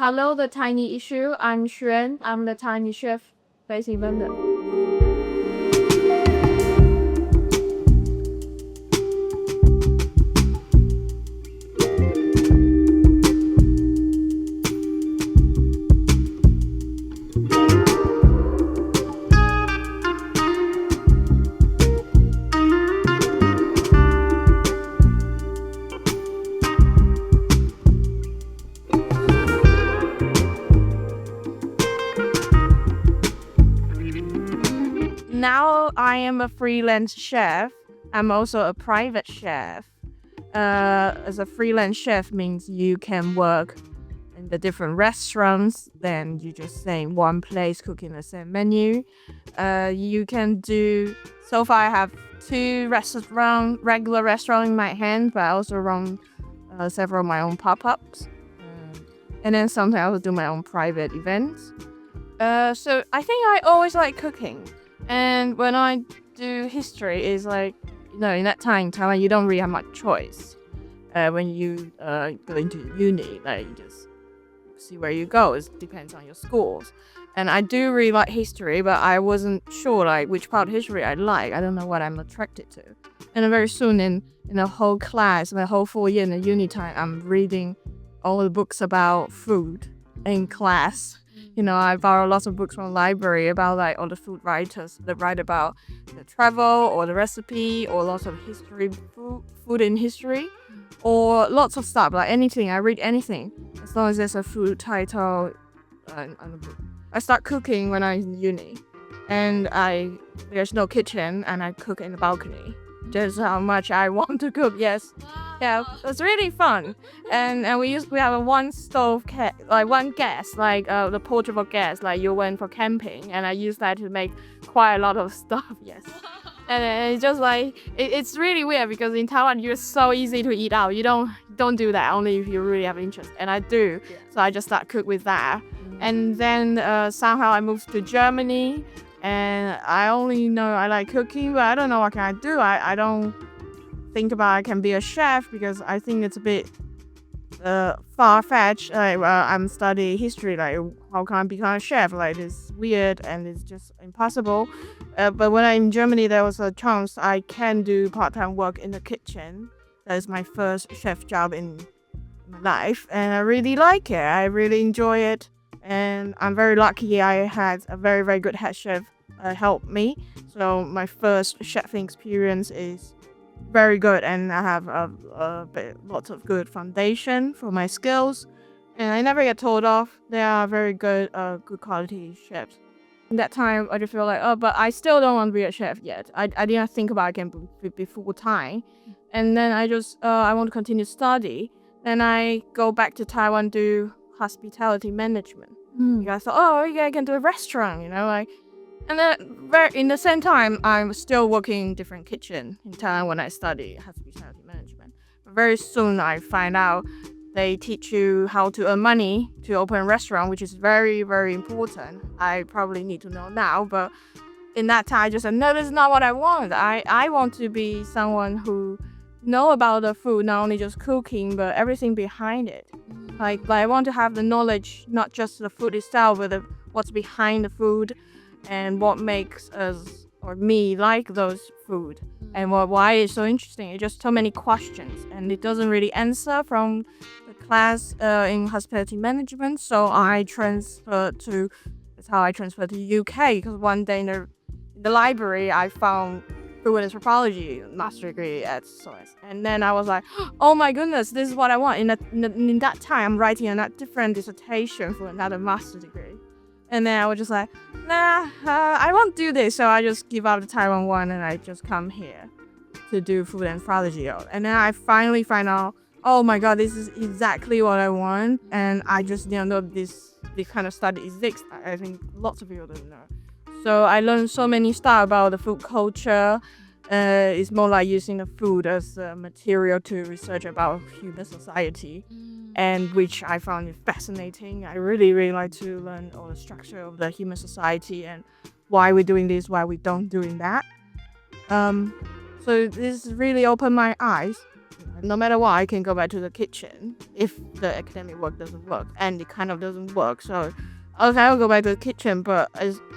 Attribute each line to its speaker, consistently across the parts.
Speaker 1: Hello, the tiny issue. I'm Hsuan. I'm the tiny chef based in London. Now I am a freelance chef. I'm also a private chef. As a freelance chef means you can work in the different restaurants. Then you just stay in one place cooking the same menu. You can do. So far, I have two regular restaurants in my hand, but I also run several of my own pop-ups. And then sometimes I will do my own private events. So I think I always like cooking. And when I do history, it's like, in that time in Taiwan, you don't really have much choice. When you go into uni, like, you just see where you go. It depends on your scores. And I do really like history, but I wasn't sure, like, which part of history I like. I don't know what I'm attracted to. And then very soon in the whole class, the whole 4 year in the uni time, I'm reading all the books about food in class. I borrow lots of books from the library about like all the food writers that write about the travel or the recipe or lots of history, food in history, or lots of stuff, like anything. I read anything as long as there's a food title on the book. I start cooking when I'm in uni, and there's no kitchen, and I cook in the balcony. Just how much I want to cook. Yes. Yeah, it was really fun. And we have a one stove, one gas, like the portable gas, like you went for camping, and I used that to make quite a lot of stuff. Yes. And it's just like it's really weird because in Taiwan you're so easy to eat out. You don't do that only if you really have interest, and I do. Yeah. So I just start cook with that, and then somehow I moved to Germany. And I only know I like cooking, but I don't know what can I do. I don't think about I can be a chef because I think it's a bit far-fetched. Like, I'm studying history. Like, how can I become a chef? Like, it's weird and it's just impossible. But when I'm in Germany, there was a chance I can do part-time work in the kitchen. That is my first chef job in my life, and I really like it. I really enjoy it. And I'm very lucky I had a very, very good head chef help me. So my first chefing experience is very good, and I have lots of good foundation for my skills. And I never get told off. They are very good quality chefs. In that time, I just feel like, but I still don't want to be a chef yet. I didn't think about it can be full time. And then I want to continue study. Then I go back to Taiwan do hospitality management. Because I thought, I can do a restaurant, and then in the same time, I'm still working in different kitchen in Thailand when I study hospitality management. But very soon I find out they teach you how to earn money to open a restaurant, which is very, very important. I probably need to know now, but in that time I just said, no, this is not what I want. I want to be someone who know about the food, not only just cooking, but everything behind it. Like I want to have the knowledge, not just the food itself, but what's behind the food and what makes us or me like those food and why it's so interesting. It's just so many questions and it doesn't really answer from the class in hospitality management. So that's how I transferred to UK, because one day in the library I found food and anthropology master degree at SOAS. And then I was like, oh my goodness, this is what I want. In that time, I'm writing a different dissertation for another master degree. And then I was just like, I won't do this. So I just give up the Taiwan one and I just come here to do food and anthropology. And then I finally find out, oh my God, this is exactly what I want. And I just didn't know this kind of study exists. I think lots of people don't know. So I learned so many stuff about the food culture. It's more like using the food as a material to research about human society, and which I found fascinating. I really, really like to learn all the structure of the human society and why we're doing this, why we don't doing that. So this really opened my eyes. I no matter what, I can go back to the kitchen if the academic work doesn't work, and it kind of doesn't work. So, okay, I'll go back to the kitchen, but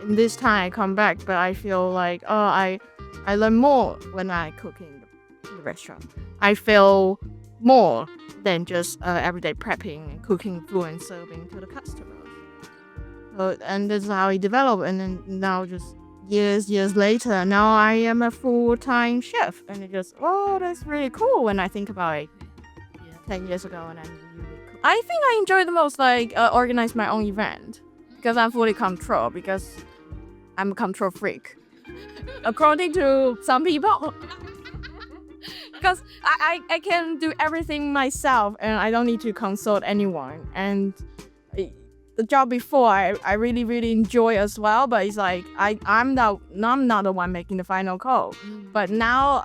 Speaker 1: in this time I come back, but I feel like, I learn more when I cook in the restaurant. I feel more than just everyday prepping and cooking food and serving to the customers. So, and that's how it developed. And then now, just years later, now I am a full-time chef, and it just, that's really cool when I think about it. 10 years ago, and I think I enjoy the most organize my own event, because I'm fully control, because I'm a control freak, according to some people. Because I can do everything myself, and I don't need to consult anyone. And the job before, I really enjoy as well, but it's like I'm not the one making the final call. But now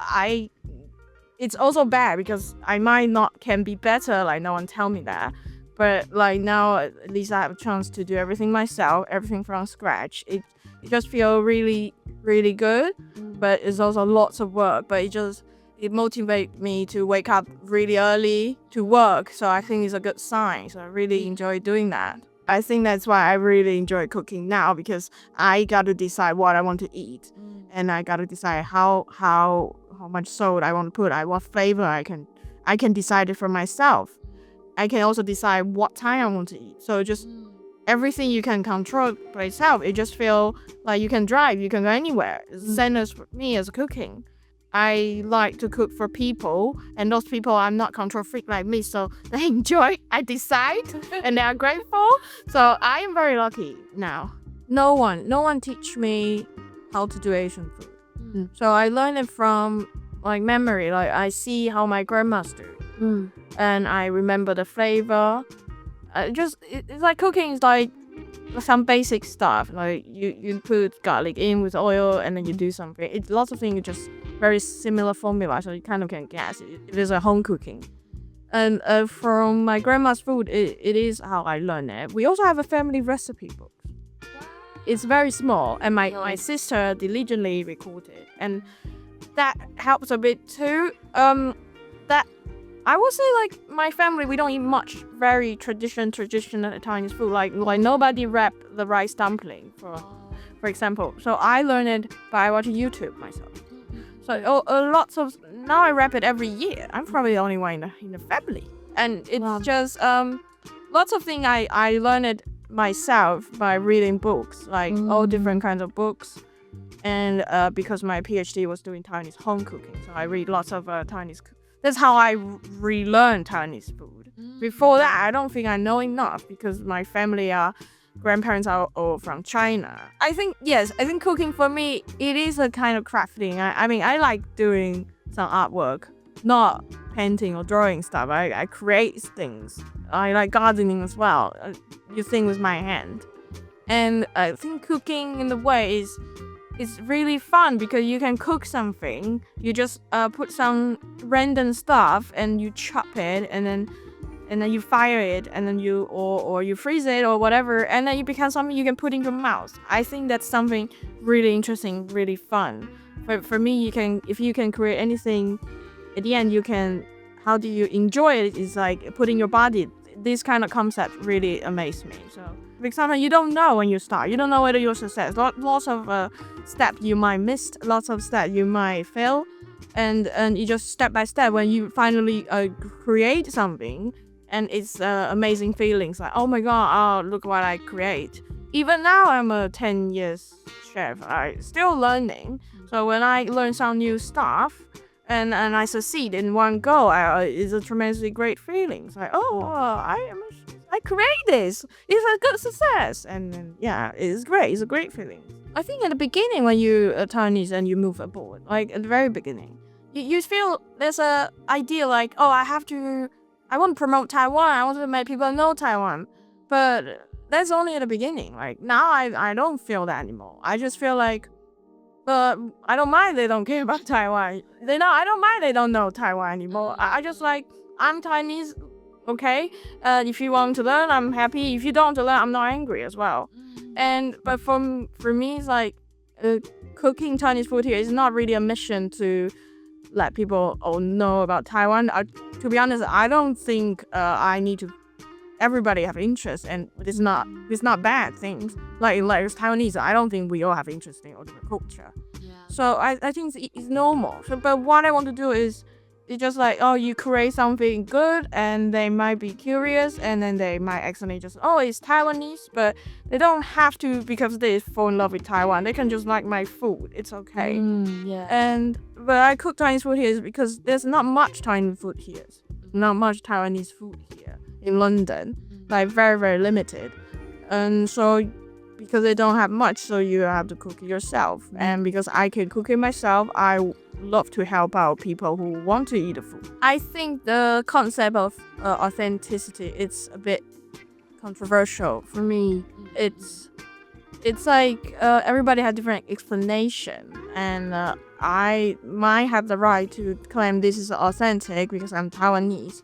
Speaker 1: it's also bad, because I might not can be better, like no one tell me that. But like now, at least I have a chance to do everything myself, everything from scratch. It just feels really good, but it's also lots of work. But it motivates me to wake up really early to work. So I think it's a good sign. So I really enjoy doing that. I think that's why I really enjoy cooking now, because I got to decide what I want to eat, and I got to decide how much salt I want to put, what flavor I can decide it for myself. I can also decide what time I want to eat. So just everything you can control by yourself. It just feels like you can drive, you can go anywhere. Same as for me as cooking. I like to cook for people, and those people are not control freak like me, so they enjoy, I decide, and they are grateful. So I am very lucky now. No one teach me how to do Asian food. So I learned it from memory. Like I see how my grandma's do, and I remember the flavor. It's like cooking is like some basic stuff. Like you put garlic in with oil, and then you do something. It's lots of things just very similar formula, so you kind of can guess it is a home cooking. And from my grandma's food, it is how I learned it. We also have a family recipe book. It's very small, and my sister diligently recorded, and that helps a bit too. That I would say, like, my family, we don't eat much very traditional Chinese food. Like nobody wrap the rice dumpling, for example. So I learned it by watching YouTube myself. So now I wrap it every year. I'm probably the only one in the family, and it's just lots of things I learned it myself by reading books, like all different kinds of books, and because my PhD was doing Taiwanese home cooking, so I read lots of Taiwanese. That's how I relearned Taiwanese food. Before that, I don't think I know enough, because my family grandparents are all from China. I think cooking for me, it is a kind of crafting. I mean, I like doing some artwork, not painting or drawing stuff. I create things. I like gardening as well. You think with my hand. And I think cooking in the way is really fun, because you can cook something. You just put some random stuff and you chop it, and then you fire it, and then you freeze it or whatever, and then it becomes something you can put in your mouth. I think that's something really interesting, really fun. But for me, if you can create anything, at the end how do you enjoy it? Is like putting your body. This kind of concept really amazed me. So, for example, you don't know when you start. You don't know whether you're success. Lots of steps you might miss. Lots of steps you might fail, and you just step by step when you finally create something. And it's amazing feelings, like, oh my god, look what I create. Even now, I'm a 10 years chef. I'm still learning. So when I learn some new stuff, and I succeed in one go, it's a tremendously great feeling. It's like, I create this. It's a good success. And then, it's great. It's a great feeling. I think at the beginning, when you're Chinese and you move abroad, like at the very beginning, you feel there's a idea like, I want to promote Taiwan. I want to make people know Taiwan. But that's only at the beginning. Like now, I don't feel that anymore. I just feel like, I don't mind they don't care about Taiwan. I don't mind they don't know Taiwan anymore. I just like, I'm Chinese, okay? If you want to learn, I'm happy. If you don't want to learn, I'm not angry as well. But for me, it's like cooking Chinese food here is not really a mission to let people all know about Taiwan. To be honest, I don't think I need to. Everybody have interest, and it's not bad things. Like as Taiwanese, I don't think we all have interest in all different culture.
Speaker 2: Yeah.
Speaker 1: So I think it's normal. So, but what I want to do is, it's just like, oh, you create something good, and they might be curious, and then they might accidentally just, oh, it's Taiwanese, but they don't have to because they fall in love with Taiwan. They can just like my food. It's okay.
Speaker 2: Yeah.
Speaker 1: But I cook Chinese food here because there's not much Chinese food here. Not much Taiwanese food here in London. Like very, very limited. And so because they don't have much, so you have to cook it yourself. And because I can cook it myself, I love to help out people who want to eat the food. I think the concept of authenticity, it's a bit controversial for me. It's like everybody has different explanation, and I might have the right to claim this is authentic because I'm Taiwanese.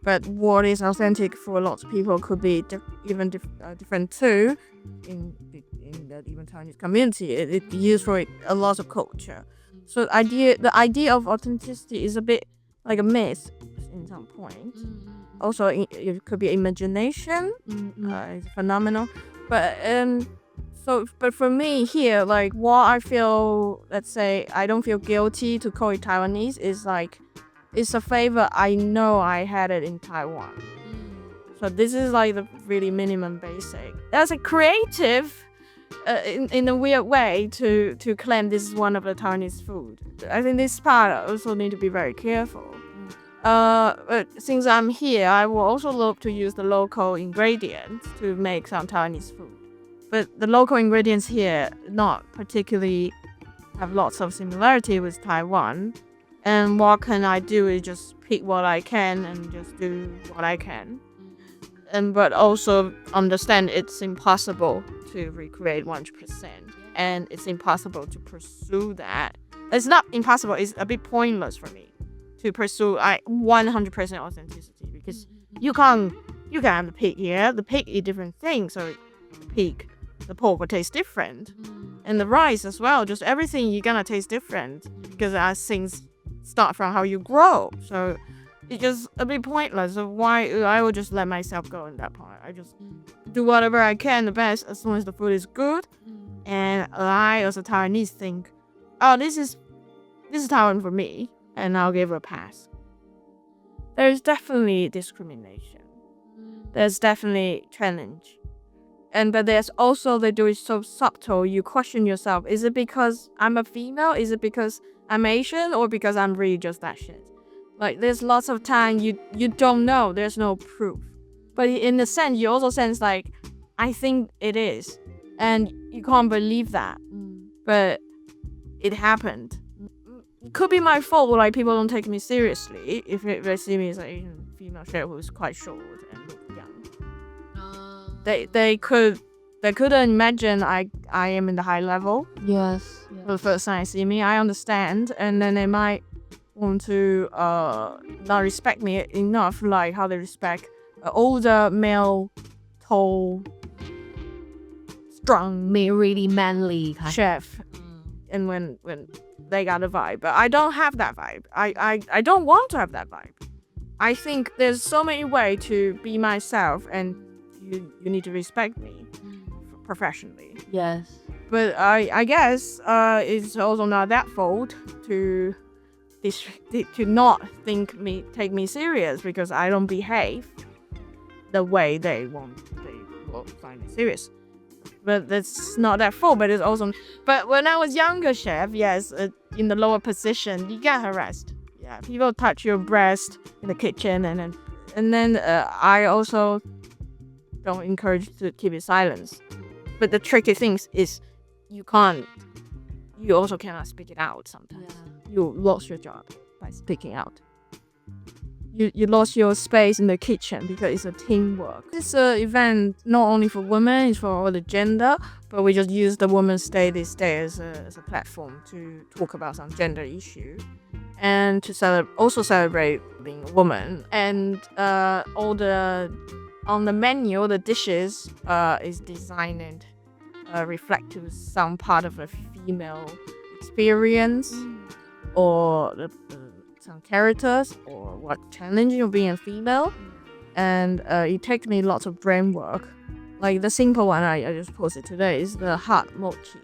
Speaker 1: But what is authentic for lots of people could be different too. In the even Chinese community, it's used for a lot of culture. So the idea of authenticity is a bit like a myth in some point. Also, it could be imagination. It's phenomenal. But but for me here, like what I feel, let's say I don't feel guilty to call it Taiwanese is like, it's a flavor I know I had it in Taiwan. So this is like the really minimum basic. That's a creative, in a weird way, to claim this is one of the Taiwanese food. I think this part I also need to be very careful. But since I'm here, I will also look to use the local ingredients to make some Taiwanese food. But the local ingredients here not particularly have lots of similarity with Taiwan. And what can I do is just pick what I can and just do what I can. But also understand it's impossible to recreate 100%. And it's impossible to pursue that. It's not impossible, it's a bit pointless for me to pursue 100% authenticity, because you can have the pig here. The pig eat different things, so the pork will taste different. And the rice as well, just everything you're gonna taste different because as things start from how you grow. So it's just a bit pointless of why I will just let myself go in that part. I just do whatever I can the best as long as the food is good. And I as a Taiwanese think, oh, this is Taiwan for me, and I'll give it a pass. There's definitely discrimination. There's definitely challenge. But there's also, they do it so subtle, you question yourself, is it because I'm a female? Is it because I'm Asian? Or because I'm really just that shit? Like, there's lots of time you don't know, there's no proof. But in a sense, you also sense like, I think it is. And you can't believe that. But it happened. It could be my fault, like people don't take me seriously if they see me as an Asian female chef who's quite short and look young. They couldn't imagine I am in the high level.
Speaker 2: Yes.
Speaker 1: For the first time they see me, I understand, and then they might want to not respect me enough, like how they respect older male, tall, strong,
Speaker 2: really manly
Speaker 1: chef. And when they got a vibe, but I don't have that vibe. I don't want to have that vibe. I think there's so many ways to be myself, and you need to respect me professionally.
Speaker 2: Yes.
Speaker 1: But I guess it's also not that fault to not take me serious because I don't behave the way they will find me serious. But that's not that fault. But it's also. But when I was younger, chef, yes, in the lower position, you get harassed. Yeah, people touch your breast in the kitchen, and then I also don't encourage to keep it silent. But the tricky thing is, you also cannot speak it out sometimes. Yeah. You lost your job by speaking out. You lost your space in the kitchen because it's a teamwork. This event not only for women, it's for all the gender, but we just use the Women's Day this day as a platform to talk about some gender issue and to celebrate being a woman. And on the menu, the dishes is designed and reflect to some part of a female experience or the some characters or what challenging of being a female. And it takes me lots of brain work. Like the simple one I just posted today is the hot mochi.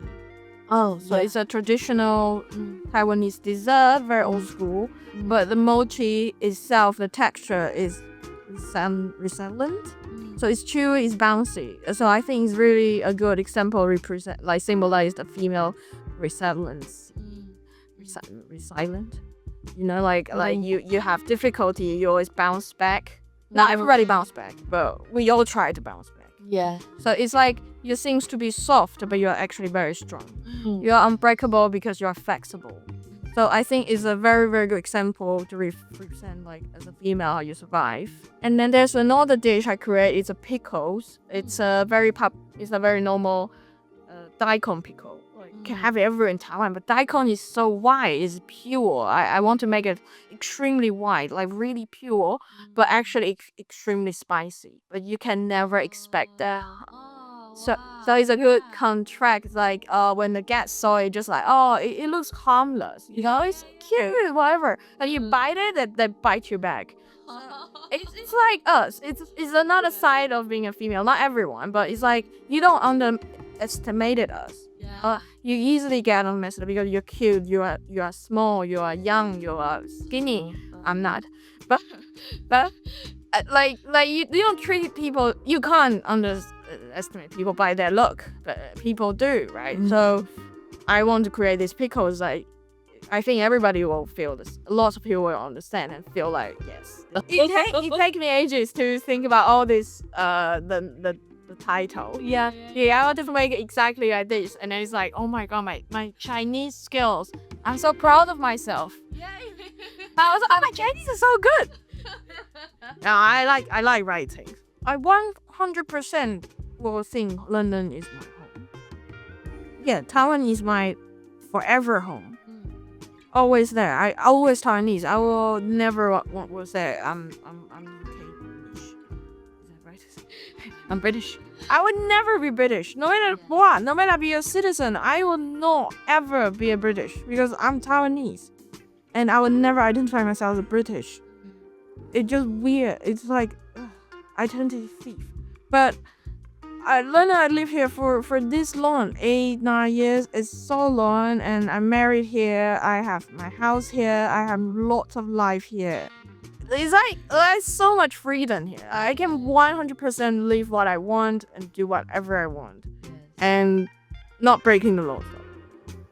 Speaker 2: Oh,
Speaker 1: So it's a traditional Taiwanese dessert, very old school. But the mochi itself, the texture is resilient. So it's chewy, it's bouncy. So I think it's really a good example, symbolize the female resilience. Resilient. You know, like you have difficulty, you always bounce back. Not everybody bounce back, but we all try to bounce back.
Speaker 2: Yeah.
Speaker 1: So it's like you seems to be soft, but you're actually very strong. You're unbreakable because you're flexible. So I think it's a very, very good example to represent, like, as a female, how you survive. And then there's another dish I create. It's a pickles. It's a very normal daikon pickle. Like, you can have it everywhere in Taiwan, but daikon is so white. It's pure. I want to make it extremely white, like really pure, but actually extremely spicy. But you can never expect that. So it's a good contract. Like when the guests saw it, just like, oh, it looks harmless, you know, it's cute, whatever. And you bite it, they bite you back. It's like us. It's another side of being a female. Not everyone, but it's like you don't underestimate us. You easily get on messed up because you're cute, you are small, you are young, you are skinny. I'm not, but like you don't treat people. You can't underestimate people by their look, but people do, right? So I want to create these pickles. Like I think everybody will feel this. Lots of people will understand and feel like yes. It takes me ages to think about all this. The title. Yeah, I want to make it exactly like this, and then it's like, oh my god, my Chinese skills. I'm so proud of myself. My Chinese is so good. No, I like writing. I 100% will think London is my home. Yeah, Taiwan is my forever home. Always there. I always Taiwanese. I will never will say I'm UK British. Is that right? I'm British. I would never be British. No matter what, no matter be a citizen, I will not ever be a British because I'm Taiwanese. And I would never identify myself as a British. It's just weird. It's like identity thief. But I live here for this long, 8-9 years. It's so long, and I'm married here. I have my house here. I have lots of life here. It's like there's so much freedom here. I can 100% live what I want and do whatever I want, and not breaking the laws.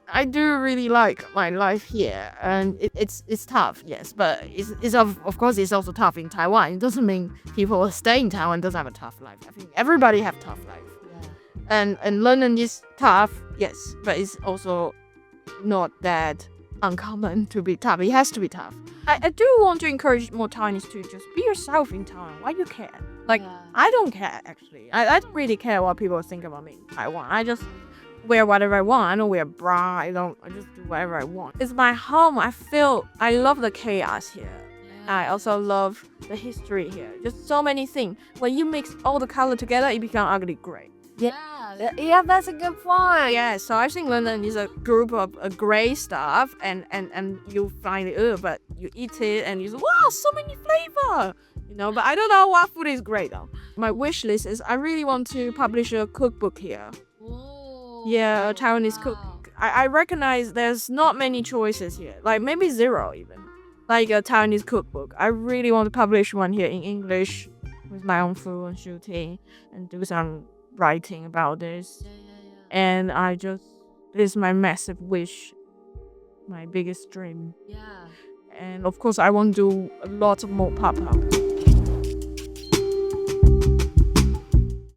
Speaker 1: I do really like my life here, and it's tough, yes, but it's of course it's also tough in Taiwan. It doesn't mean people who stay in Taiwan doesn't have a tough life. I think everybody have tough life, and London is tough, yes, but it's also not that uncommon to be tough. It has to be tough. I do want to encourage more Taiwanese to just be yourself in Taiwan. Why you care? Like I don't care actually. I don't really care what people think about me in Taiwan. I just wear whatever I want. I don't wear bra. I just do whatever I want. It's my home. I love the chaos here. I also love the history here. Just so many things. When you mix all the color together, it becomes ugly gray. Yeah, that's a good point. Yeah, so I think London is a group of gray stuff, and you find it, but you eat it and you say, wow, so many flavor. You know, but I don't know what food is great though. My wish list is I really want to publish a cookbook here. Yeah, a Taiwanese cook. I recognize there's not many choices here. Like maybe zero even. Like a Taiwanese cookbook. I really want to publish one here in English with my own fluent shooting and do some writing about this. And this is my massive wish, my biggest dream. And of course I want to do a lot of more pop-up.